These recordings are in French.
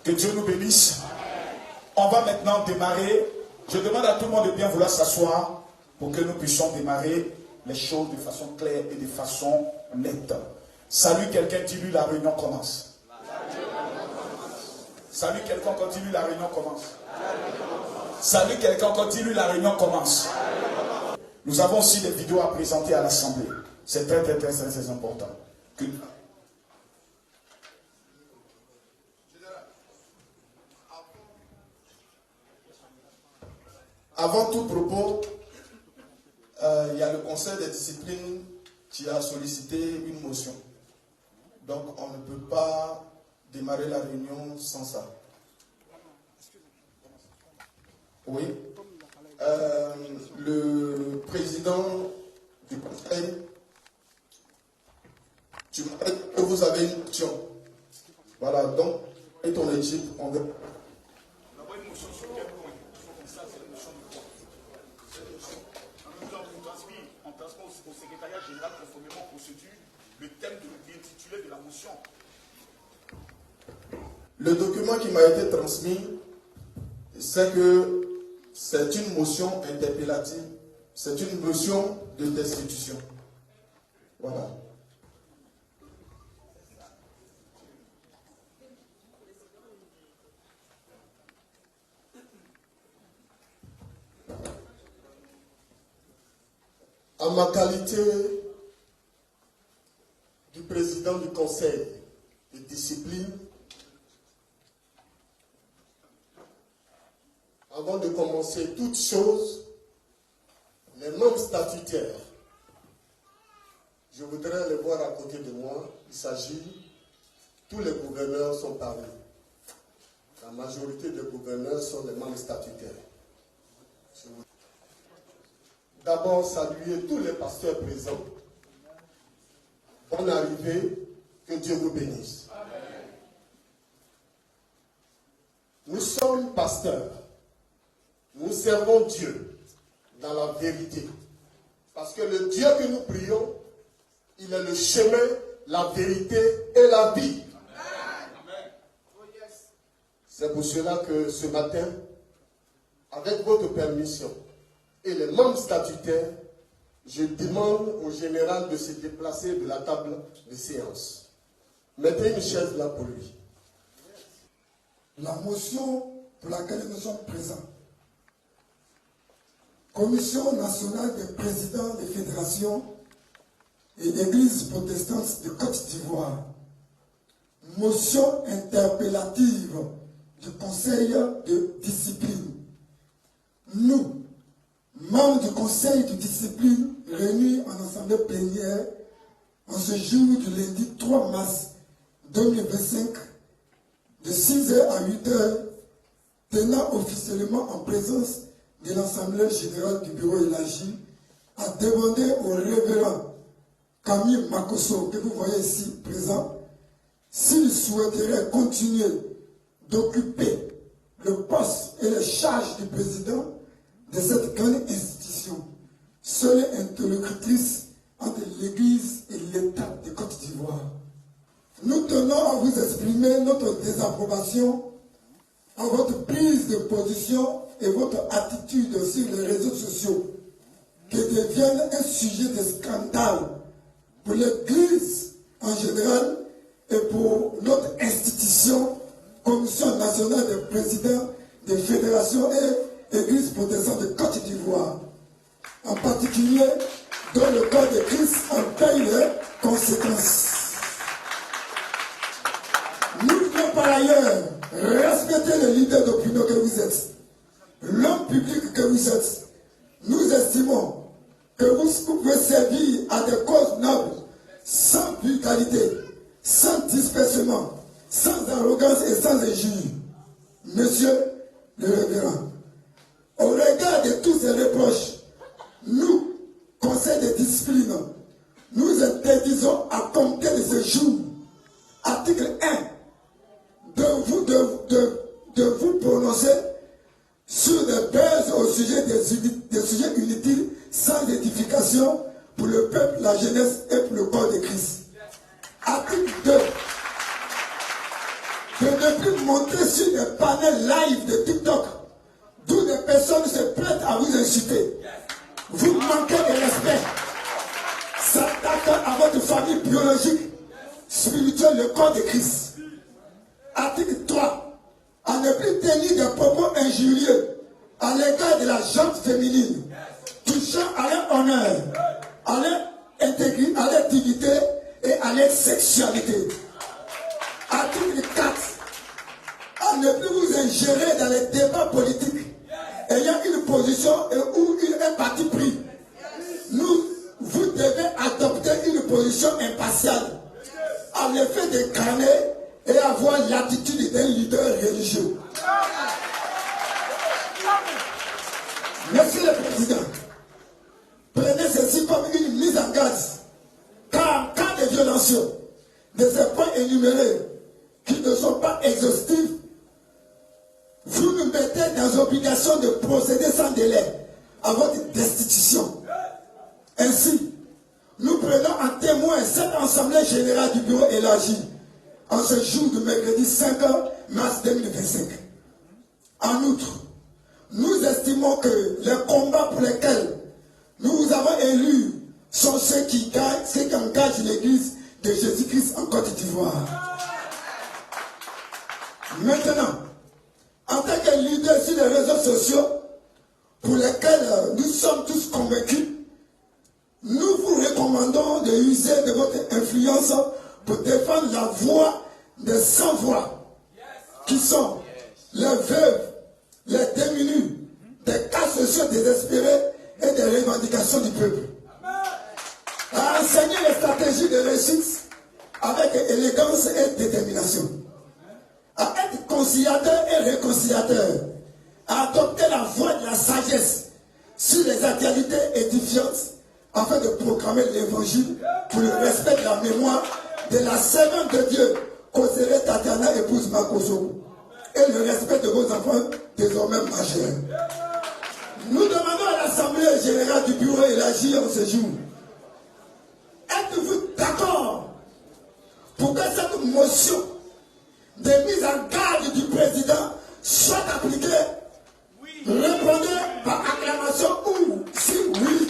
Que Dieu nous bénisse. On va maintenant démarrer. Je demande à tout le monde de bien vouloir s'asseoir pour que nous puissions démarrer les choses de façon claire et de façon nette. Salut quelqu'un, dis-lui, la réunion commence. Salut quelqu'un, continue, la réunion commence. Salut quelqu'un, continue, la réunion commence. Nous avons aussi des vidéos à présenter à l'Assemblée. C'est très important. Avant tout propos, il y a le Conseil des disciplines qui a sollicité une motion. Donc on ne peut pas démarrer la réunion sans ça. Oui. Le président du Conseil, tu m'as dit que vous avez une motion. Voilà, donc, et ton équipe, on veut. Au secrétariat général, conformément aux procédures, le thème de l'intitulé de la motion. Le document qui m'a été transmis, c'est que c'est une motion interpellative, c'est une motion de destitution. Voilà. En ma qualité du président du Conseil de discipline, avant de commencer toute chose, les membres statutaires, je voudrais les voir à côté de moi. Il s'agit, tous les gouverneurs sont parmi. La majorité des gouverneurs sont des membres statutaires. D'abord, saluer tous les pasteurs présents. Bonne arrivée, que Dieu vous bénisse. Amen. Nous sommes pasteurs. Nous servons Dieu dans la vérité. Parce que le Dieu que nous prions, il est le chemin, la vérité et la vie. Amen. C'est pour cela que ce matin, avec votre permission, et les membres statutaires, je demande au général de se déplacer de la table de séance. Mettez une chaise là pour lui. La motion pour laquelle nous sommes présents. Commission nationale des présidents des fédérations et d'églises protestantes de Côte d'Ivoire. Motion interpellative du Conseil de discipline. Nous, membres du Conseil de discipline réunis en assemblée plénière en ce jour du lundi 3 mars 2025 de 6h à 8h, tenant officiellement en présence de l'Assemblée générale du bureau élargi, a demandé au révérend Camille Makosso, que vous voyez ici présent, s'il souhaiterait continuer d'occuper le poste et les charges du président de cette grande institution, seule interlocutrice entre l'Église et l'État de Côte d'Ivoire. Nous tenons à vous exprimer notre désapprobation à votre prise de position et votre attitude sur les réseaux sociaux qui deviennent un sujet de scandale pour l'Église en général et pour notre institution, Commission nationale des présidents des fédérations et Églises protestantes de Côte d'Ivoire, en particulier dans le cas de Christ en paye les conséquences. Nous devons par ailleurs respecter le leader d'opinion que vous êtes, l'homme public que vous êtes. Nous estimons que vous pouvez servir à des causes nobles, sans brutalité, sans dispersement, sans arrogance et sans injure. Monsieur le révérend, au regard de tous ces reproches, nous, Conseil de discipline, nous interdisons à compter de ce jour, article 1, de vous prononcer sur des bases au sujet des sujets inutiles sans édification pour le peuple, la jeunesse et pour le corps de Christ. Article 2. De ne plus monter sur des panels live de TikTok, d'où des personnes se prêtent à vous insulter. Vous manquez de respect. S'attaquant à votre famille biologique, spirituelle, le corps de Christ. Article 3. À ne plus tenir des propos injurieux à l'égard de la gente féminine, touchant à leur honneur, à leur intégrité, à leur dignité et à leur sexualité. Article 4. À ne plus vous ingérer dans les débats politiques ayant une position ou un parti pris. Vous devez adopter une position impartiale à l'effet d'incarner et avoir l'attitude d'un leader religieux. Monsieur le Président, prenez ceci comme une mise en garde, car en cas de violation de ces points énumérés qui ne sont pas exhaustifs, vous nous mettez dans l'obligation de procéder sans délai à votre destitution. Ainsi, nous prenons en témoin cette assemblée générale du bureau élargi en ce jour de mercredi 5 mars 2025. En outre, nous estimons que les combats pour lesquels nous vous avons élus sont ceux qui engagent l'Église de Jésus-Christ en Côte d'Ivoire. Maintenant, en tant que leader sur les réseaux sociaux, pour lesquels nous sommes tous convaincus, nous vous recommandons de user de votre influence pour défendre la voix des sans-voix, qui sont les veuves, les démunis, des cas sociaux désespérés et des revendications du peuple. À enseigner les stratégies de réussite avec élégance et détermination. À être conciliateur et réconciliateur. À adopter la voie de la sagesse sur les actualités édifiantes afin de proclamer l'évangile pour le respect de la mémoire de la servante de Dieu, Kosere Tatiana, épouse Makoso, et le respect de vos enfants désormais majeurs. Nous demandons à l'Assemblée générale du bureau élargi en ce jour, êtes-vous d'accord pour que cette motion de mise en garde du président soit appliquée? Répondez par acclamation ou si oui.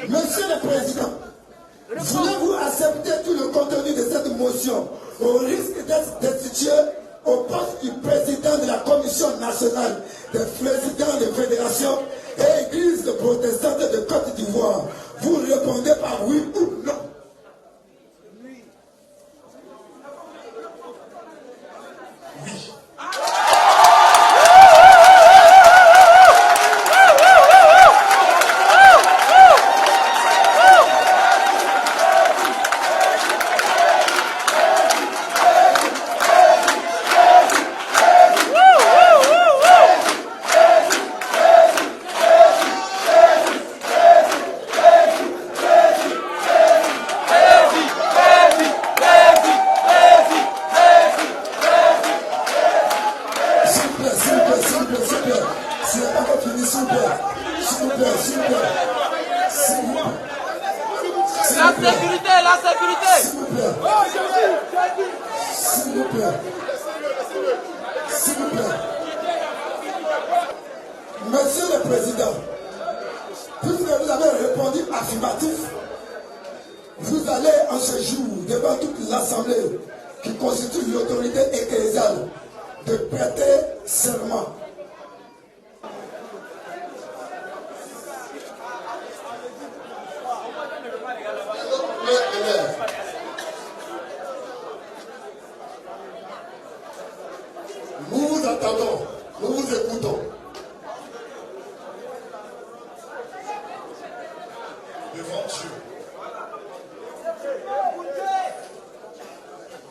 Monsieur le Président, voulez-vous accepter tout le contenu de cette motion au risque d'être destitué au poste du président de la Commission nationale des présidents de fédération et Église protestante de Côte d'Ivoire? Vous répondez par oui ou non. Oui. Monsieur le Président, puisque vous avez répondu affirmatif, vous allez en ce jour, devant toute l'Assemblée qui constitue l'autorité ecclésiale, de prêter serment. Nous vous attendons, nous vous écoutons. Devant Dieu,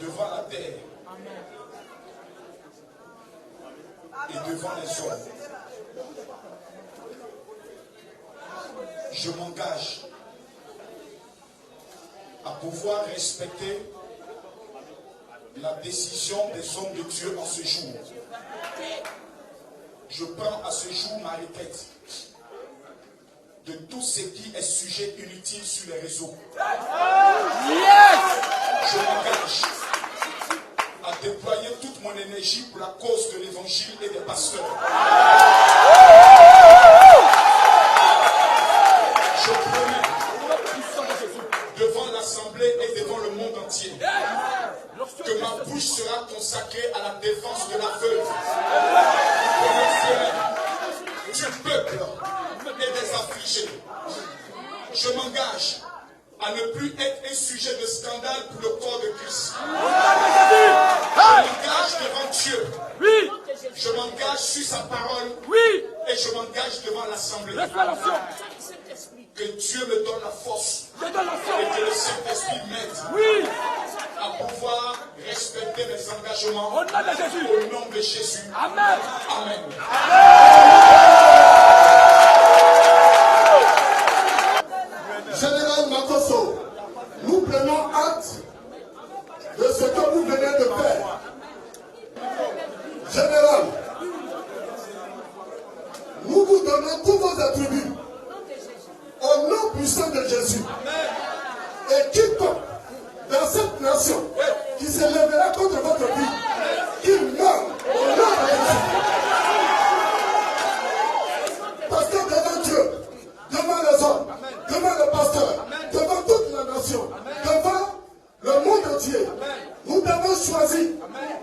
devant la terre et devant les hommes, je m'engage à pouvoir respecter la décision des hommes de Dieu en ce jour. Je prends à ce jour ma requête de tout ce qui est sujet inutile sur les réseaux. Je m'engage à déployer toute mon énergie pour la cause de l'évangile et des pasteurs. Je promets devant l'Assemblée et devant le monde entier que ma bouche sera consacrée à la défense de la veuve, du peuple et des affligés. Je m'engage à ne plus être un sujet de scandale pour le corps de Christ. Je m'engage devant Dieu. Je m'engage sur sa parole. Et je m'engage devant l'Assemblée. Que Dieu me donne la force. Et que le Saint-Esprit m'aide à pouvoir respecter mes engagements. Au nom de Jésus. Amen. Amen. Général Makosso, nous prenons acte de ce que vous venez de faire. Général, nous vous donnons tous vos attributs au nom puissant de Jésus. Et quiconque dans cette nation qui se lèvera contre votre vie, qu'il meure au nom de Jésus. Parce que devant Dieu, devant les hommes, devant le pasteur, devant toute la nation, devant le monde entier, nous devons choisir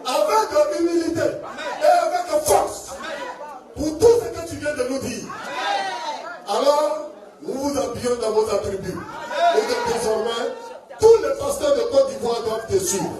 avec humilité et avec force pour tout ce que tu viens de nous dire. Alors, nous vous appuyons dans vos attributs. Et désormais, tous les pasteurs de Côte d'Ivoire doivent te suivre.